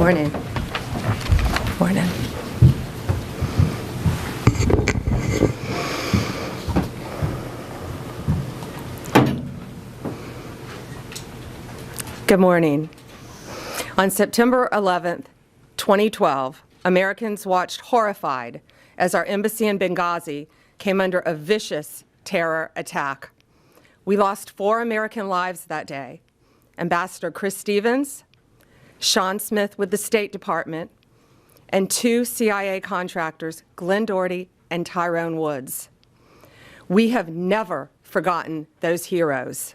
Morning. Morning. Good morning. On September 11th, 2012, Americans watched horrified as our embassy in Benghazi came under a vicious terror attack. We lost 4 American lives that day. Ambassador Chris Stevens, Sean Smith with the State Department, and 2 CIA contractors, Glenn Doherty and Tyrone Woods. We have never forgotten those heroes,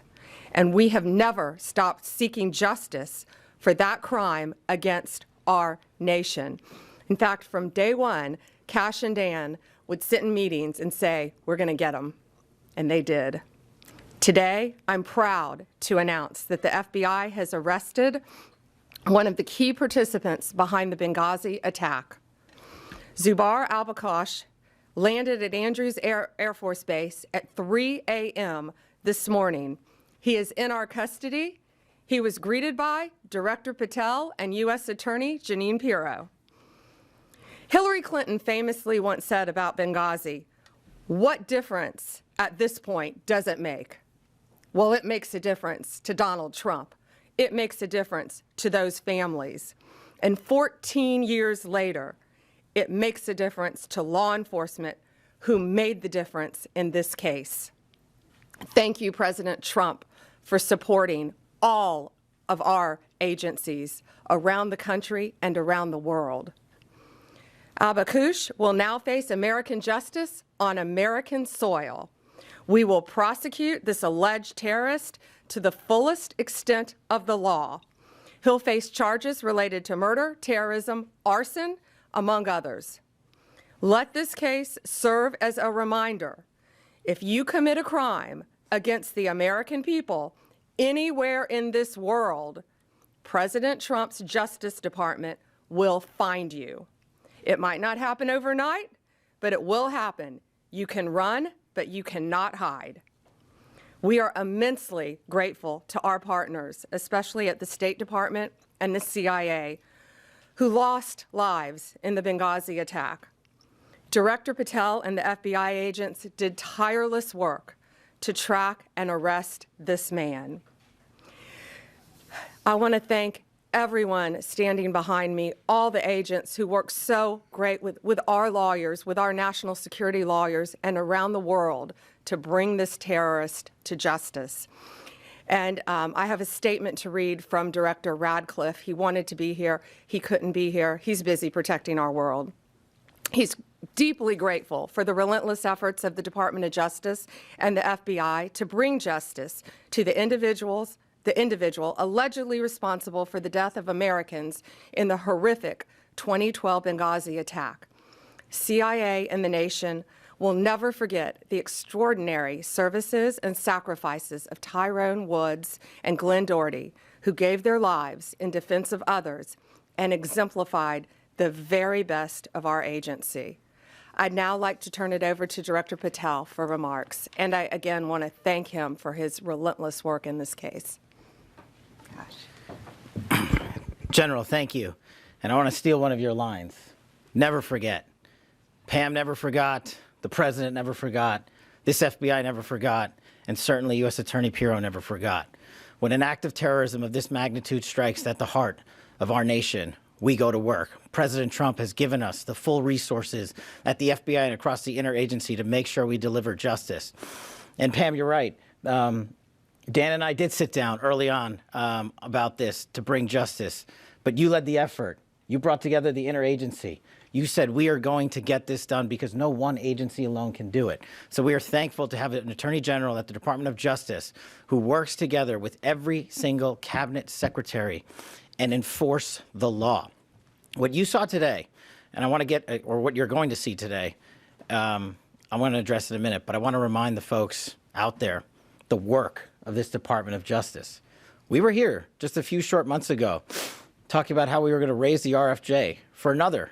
and we have never stopped seeking justice for that crime against our nation. In fact, from day one, Cash and Dan would sit in meetings and say, we're going to get them, and they did. Today, I'm proud to announce that the FBI has arrested one of the key participants behind the Benghazi attack. Zubair al-Bakhash landed at Andrews Air Force Base at 3 a.m. this morning. He is in our custody. He was greeted by Director Patel and U.S. Attorney Jeanine Pirro. Hillary Clinton famously once said about Benghazi, "What difference at this point does it make?" Well, it makes a difference to Donald Trump. It makes a difference to those families. And 14 years later, it makes a difference to law enforcement who made the difference in this case. Thank you, President Trump, for supporting all of our agencies around the country and around the world. Al-Bakhash will now face American justice on American soil. We will prosecute this alleged terrorist to the fullest extent of the law. He'll face charges related to murder, terrorism, arson, among others. Let this case serve as a reminder. If you commit a crime against the American people anywhere in this world, President Trump's Justice Department will find you. It might not happen overnight, but it will happen. You can run, but you cannot hide. We are immensely grateful to our partners, especially at the State Department and the CIA, who lost lives in the Benghazi attack. Director Patel and the FBI agents did tireless work to track and arrest this man. I want to thank everyone standing behind me, all the agents who work so great with our lawyers, with our national security lawyers, and around the world to bring this terrorist to justice. And I have a statement to read from Director Radcliffe. He wanted to be here. He couldn't be here. He's busy protecting our world. He's deeply grateful for the relentless efforts of the Department of Justice and the FBI to bring justice to the individual allegedly responsible for the death of Americans in the horrific 2012 Benghazi attack. CIA and the nation will never forget the extraordinary services and sacrifices of Tyrone Woods and Glenn Doherty, who gave their lives in defense of others and exemplified the very best of our agency. I'd now like to turn it over to Director Patel for remarks, and I again want to thank him for his relentless work in this case. General, thank you. And I want to steal one of your lines. Never forget. Pam never forgot. The President never forgot. This FBI never forgot. And certainly U.S. Attorney Pirro never forgot. When an act of terrorism of this magnitude strikes at the heart of our nation, we go to work. President Trump has given us the full resources at the FBI and across the interagency to make sure we deliver justice. And Pam, you're right. Dan and I did sit down early on about this to bring justice, but you led the effort. You brought together the interagency. You said we are going to get this done because no one agency alone can do it. So we are thankful to have an Attorney General at the Department of Justice who works together with every single cabinet secretary and enforce the law. What you saw today, and I want to get, or what you're going to see today, I want to address in a minute, but I want to remind the folks out there the work of this Department of Justice. We were here just a few short months ago talking about how we were going to raise the RFJ for another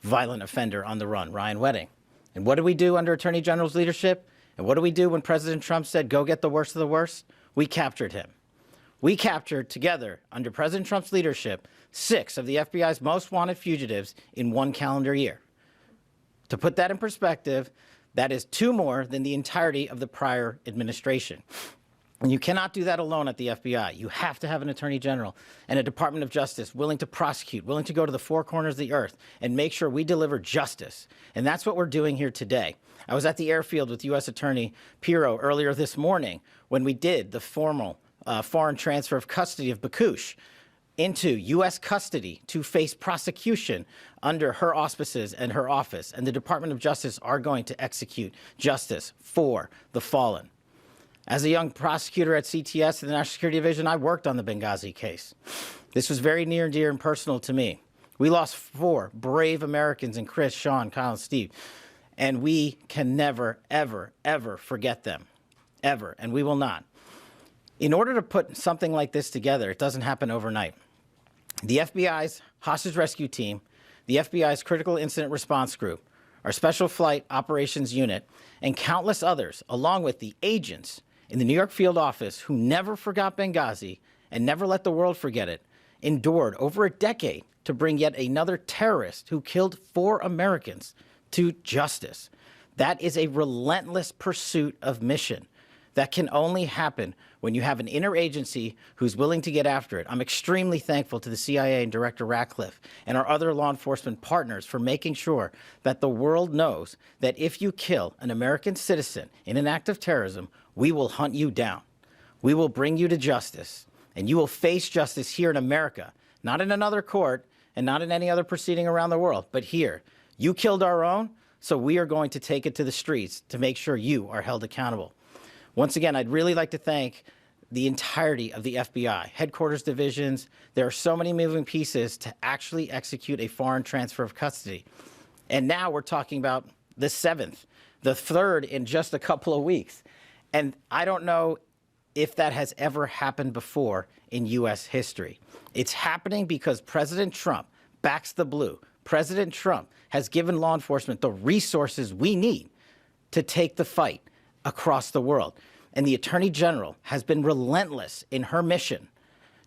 violent offender on the run, Ryan Wedding. And what did we do under Attorney General's leadership? And what did we do when President Trump said, go get the worst of the worst? We captured him. We captured together, under President Trump's leadership, 6 of the FBI's most wanted fugitives in 1 calendar year. To put that in perspective, that is 2 more than the entirety of the prior administration. And you cannot do that alone at the FBI. You have to have an Attorney General and a Department of Justice willing to prosecute, willing to go to the 4 corners of the earth and make sure we deliver justice. And that's what we're doing here today. I was at the airfield with U.S. Attorney Pirro earlier this morning when we did the formal foreign transfer of custody of Bakush into U.S. custody to face prosecution under her auspices and her office. And the Department of Justice are going to execute justice for the fallen. As a young prosecutor at CTS in the National Security Division, I worked on the Benghazi case. This was very near and dear and personal to me. We lost 4 brave Americans in Chris, Sean, Kyle, and Steve. And we can never, ever, ever forget them. Ever. And we will not. In order to put something like this together, it doesn't happen overnight. The FBI's hostage rescue team, the FBI's critical incident response group, our special flight operations unit, and countless others, along with the agents in the New York field office who never forgot Benghazi and never let the world forget it, endured over a decade to bring yet another terrorist who killed 4 Americans to justice. That is a relentless pursuit of mission that can only happen when you have an interagency who's willing to get after it. I'm extremely thankful to the CIA and Director Ratcliffe and our other law enforcement partners for making sure that the world knows that if you kill an American citizen in an act of terrorism, we will hunt you down. We will bring you to justice, and you will face justice here in America, not in another court and not in any other proceeding around the world, but here. You killed our own, so we are going to take it to the streets to make sure you are held accountable. Once again, I'd really like to thank the entirety of the FBI, headquarters divisions. There are so many moving pieces to actually execute a foreign transfer of custody. And now we're talking about the 7th, the 3rd in just a couple of weeks. And I don't know if that has ever happened before in U.S. history. It's happening because President Trump backs the blue. President Trump has given law enforcement the resources we need to take the fight across the world. And the Attorney General has been relentless in her mission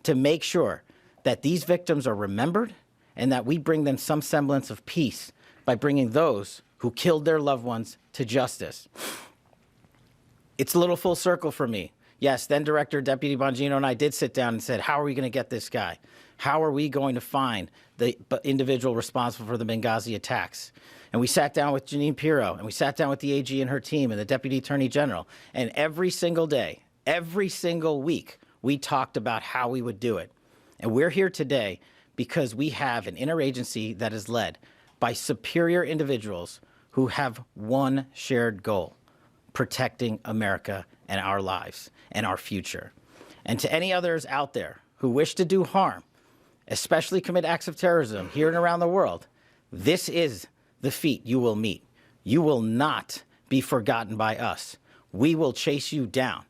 to make sure that these victims are remembered and that we bring them some semblance of peace by bringing those who killed their loved ones to justice. It's a little full circle for me. Yes, then Director Deputy Bongino and I did sit down and said, how are we going to get this guy? How are we going to find the individual responsible for the Benghazi attacks? And we sat down with Jeanine Pirro, and we sat down with the AG and her team and the Deputy Attorney General. And every single day, every single week, we talked about how we would do it. And we're here today because we have an interagency that is led by superior individuals who have one shared goal: protecting America and our lives and our future. And to any others out there who wish to do harm, especially commit acts of terrorism here and around the world, this is the feat you will meet. You will not be forgotten by us. We will chase you down.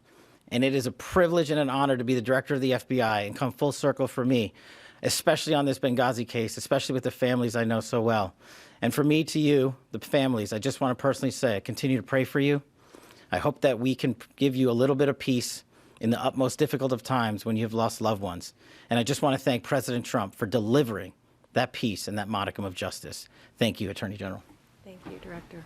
And it is a privilege and an honor to be the director of the FBI and come full circle for me, especially on this Benghazi case, especially with the families I know so well. And for me to you, the families, I just want to personally say, I continue to pray for you. I hope that we can give you a little bit of peace in the utmost difficult of times when you've lost loved ones. And I just want to thank President Trump for delivering that peace and that modicum of justice. Thank you, Attorney General. Thank you, Director.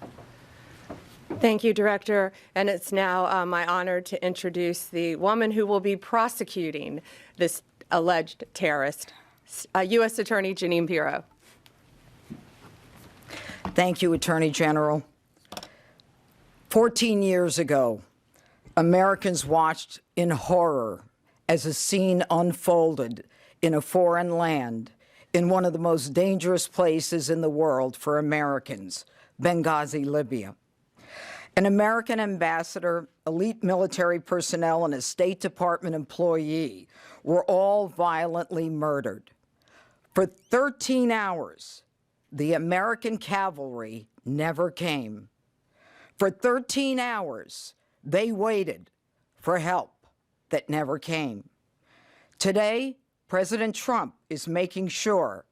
Thank you, Director. And it's now my honor to introduce the woman who will be prosecuting this alleged terrorist, U.S. Attorney Jeanine Pirro. Thank you, Attorney General. 14 years ago, Americans watched in horror as a scene unfolded in a foreign land in one of the most dangerous places in the world for Americans, Benghazi, Libya. An American ambassador, elite military personnel, and a State Department employee were all violently murdered. For 13 hours, the American cavalry never came. For 13 hours, they waited for help that never came. Today, President Trump is making sure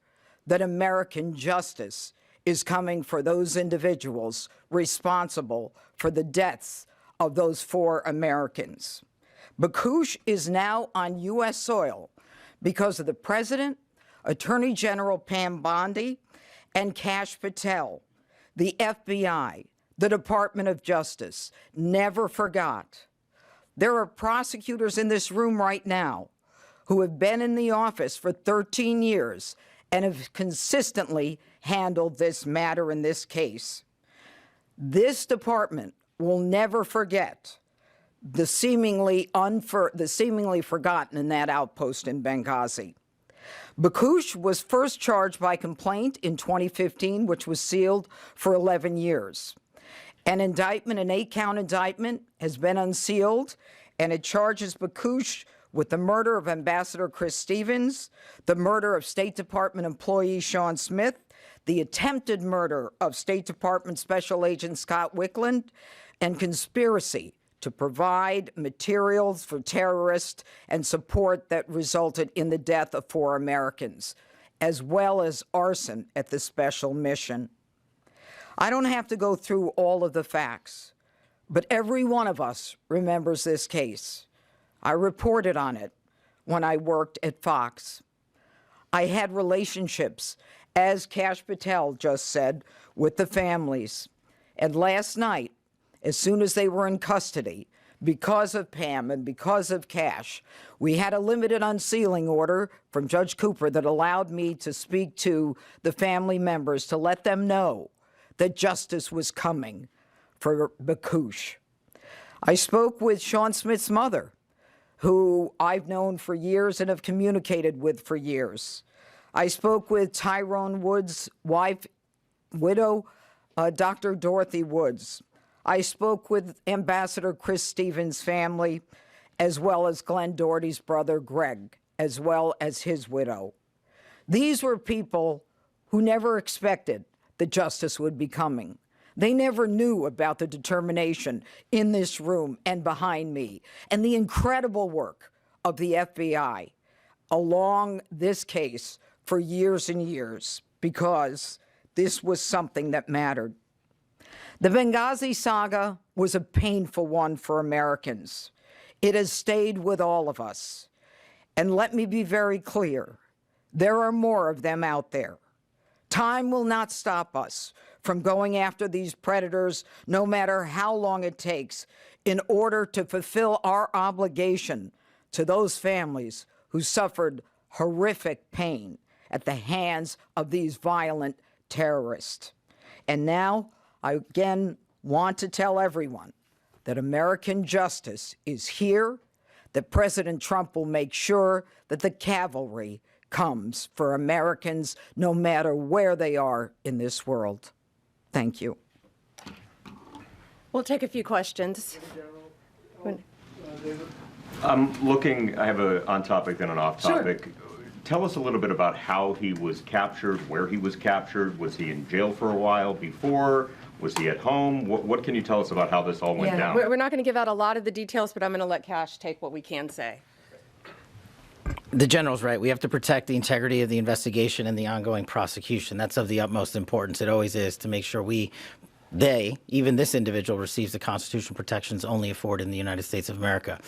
that American justice is coming for those individuals responsible for the deaths of those 4 Americans. Bakush is now on U.S. soil because of the President, Attorney General Pam Bondi, and Kash Patel. The FBI, the Department of Justice, never forgot. There are prosecutors in this room right now who have been in the office for 13 years and have consistently handled this matter in this case. This department will never forget the seemingly forgotten in that outpost in Benghazi. Bakush was first charged by complaint in 2015, which was sealed for 11 years. An 8-count indictment, has been unsealed, and it charges Bakush with the murder of Ambassador Chris Stevens, the murder of State Department employee Sean Smith, the attempted murder of State Department Special Agent Scott Wickland, and conspiracy to provide materials for terrorists and support that resulted in the death of 4 Americans, as well as arson at the special mission. I don't have to go through all of the facts, but every one of us remembers this case. I reported on it when I worked at Fox. I had relationships, as Kash Patel just said, with the families. And last night, as soon as they were in custody, because of Pam and because of Kash, we had a limited unsealing order from Judge Cooper that allowed me to speak to the family members to let them know that justice was coming for Bakush. I spoke with Sean Smith's mother, who I've known for years and have communicated with for years. I spoke with Tyrone Woods' widow, Dr. Dorothy Woods. I spoke with Ambassador Chris Stevens' family, as well as Glenn Doherty's brother, Greg, as well as his widow. These were people who never expected that justice would be coming. They never knew about the determination in this room and behind me and the incredible work of the FBI along this case for years and years, because this was something that mattered. The Benghazi saga was a painful one for Americans. It has stayed with all of us. And let me be very clear, there are more of them out there. Time will not stop us from going after these predators, no matter how long it takes, in order to fulfill our obligation to those families who suffered horrific pain at the hands of these violent terrorists. And now, I again want to tell everyone that American justice is here, that President Trump will make sure that the cavalry comes for Americans no matter where they are in this world. Thank you. We'll take a few questions. I'm looking, I have a on topic then an off topic. Sure. Tell us a little bit about how he was captured, where he was captured. Was he in jail for a while before? Was he at home? What can you tell us about how this all went down? We're not going to give out a lot of the details, but I'm going to let Kash take what we can say. The general's right. We have to protect the integrity of the investigation and the ongoing prosecution. That's of the utmost importance. It always is, to make sure even this individual receives the constitutional protections only afforded in the United States of America.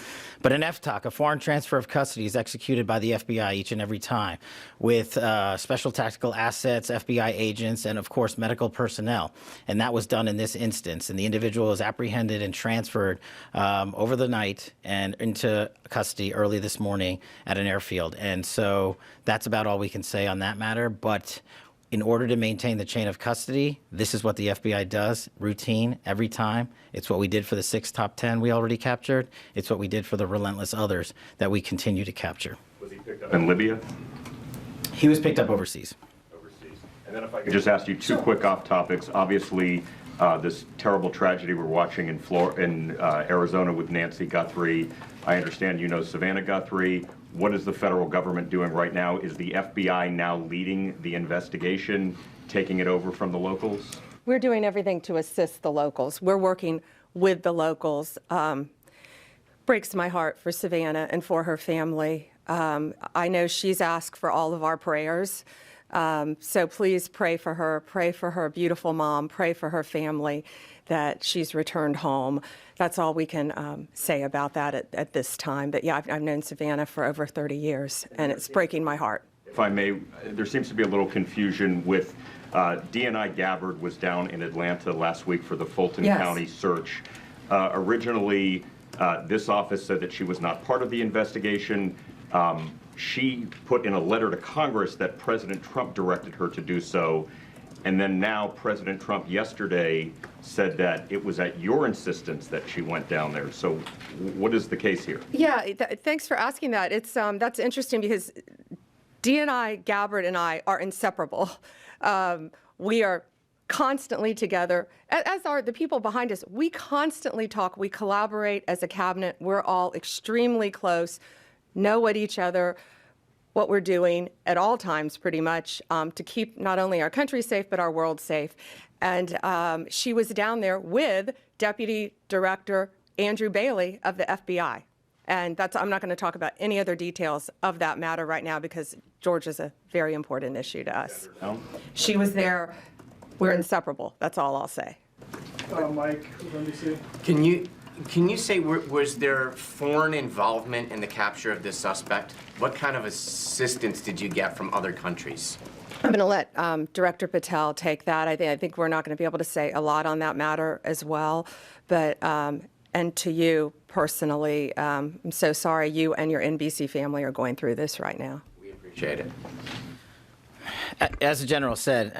But an FTOC, a foreign transfer of custody, is executed by the FBI each and every time with special tactical assets, FBI agents, and of course medical personnel. And that was done in this instance. And the individual was apprehended and transferred over the night and into custody early this morning at an airfield. And so that's about all we can say on that matter. But in order to maintain the chain of custody, this is what the FBI does, routine, every time. It's what we did for the 6 top 10 we already captured. It's what we did for the relentless others that we continue to capture. Was he picked up in Libya? He was picked up overseas. Overseas. And then if I could just ask you two quick off topics. Obviously, this terrible tragedy we're watching in Arizona with Nancy Guthrie. I understand you know Savannah Guthrie. What is the federal government doing right now? Is the FBI now leading the investigation, taking it over from the locals? We're doing everything to assist the locals. We're working with the locals. Breaks my heart for Savannah and for her family. I know she's asked for all of our prayers. So please pray for her beautiful mom, pray for her family, that she's returned home. That's all we can say about that at this time. But yeah, I've known Savannah for over 30 years, and it's breaking my heart. If I may, there seems to be a little confusion with DNI Gabbard was down in Atlanta last week for the Fulton Yes. County search. Originally, this office said that she was not part of the investigation. She put in a letter to Congress that President Trump directed her to do so. And then now President Trump yesterday said that it was at your insistence that she went down there. So what is the case here? Yeah, thanks for asking that. It's that's interesting because DNI Gabbard and I are inseparable. We are constantly together, as are the people behind us. We constantly talk. We collaborate as a cabinet. We're all extremely close, know what each other, what we're doing at all times pretty much to keep not only our country safe, but our world safe. And she was down there with Deputy Director Andrew Bailey of the FBI. And I'm not going to talk about any other details of that matter right now because Georgia's a very important issue to us. She was there. We're inseparable. That's all I'll say. Mike, let me see. Can you say, was there foreign involvement in the capture of this suspect? What kind of assistance did you get from other countries? I'm going to let Director Patel take that. I think we're not going to be able to say a lot on that matter as well. But, and to you personally, I'm so sorry you and your NBC family are going through this right now. We appreciate it. As the general said,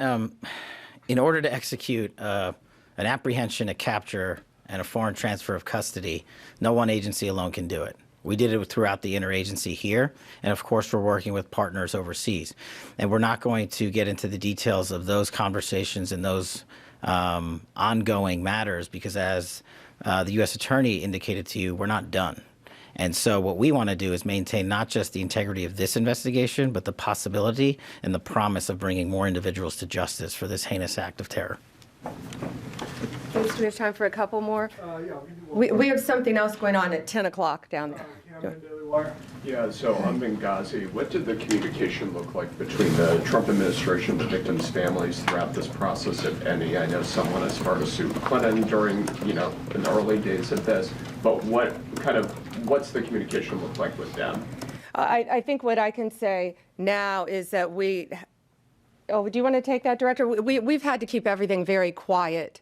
in order to execute an apprehension, a capture, and a foreign transfer of custody, no one agency alone can do it. We did it throughout the interagency here, and of course we're working with partners overseas. And we're not going to get into the details of those conversations and those ongoing matters because as the U.S. Attorney indicated to you, we're not done. And so what we want to do is maintain not just the integrity of this investigation, but the possibility and the promise of bringing more individuals to justice for this heinous act of terror. Thanks. Do we have time for a couple more? Yeah, we can do one. We have something else going on at 10 o'clock down there. Cameron, Daily Wire. Yeah, so on Benghazi, what did the communication look like between the Trump administration and the victims' families throughout this process, if any? I know someone as far as Sue Clinton during, in the early days of this, but what's the communication look like with them? I think what I can say now is that do you want to take that, Director? We've had to keep everything very quiet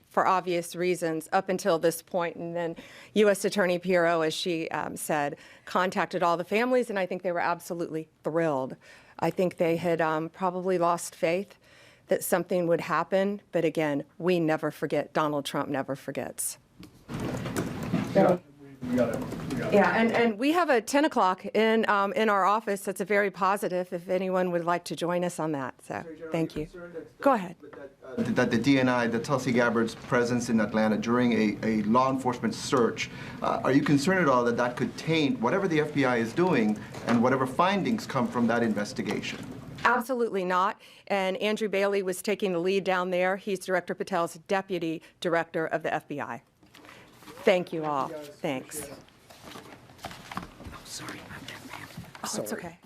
for obvious reasons up until this point. And then U.S. Attorney Pirro, as she said, contacted all the families, and I think they were absolutely thrilled. I think they had probably lost faith that something would happen. But again, we never forget. Donald Trump never forgets. Yeah, we got it. Yeah, and we have a 10 o'clock in our office that's a very positive if anyone would like to join us on that. So thank you. Go ahead. That the DNI, that Tulsi Gabbard's presence in Atlanta during a law enforcement search, are you concerned at all that that could taint whatever the FBI is doing and whatever findings come from that investigation? Absolutely not. And Andrew Bailey was taking the lead down there. He's Director Patel's Deputy Director of the FBI. Thank you all. Thanks. Sorry about that, ma'am. Oh, it's okay.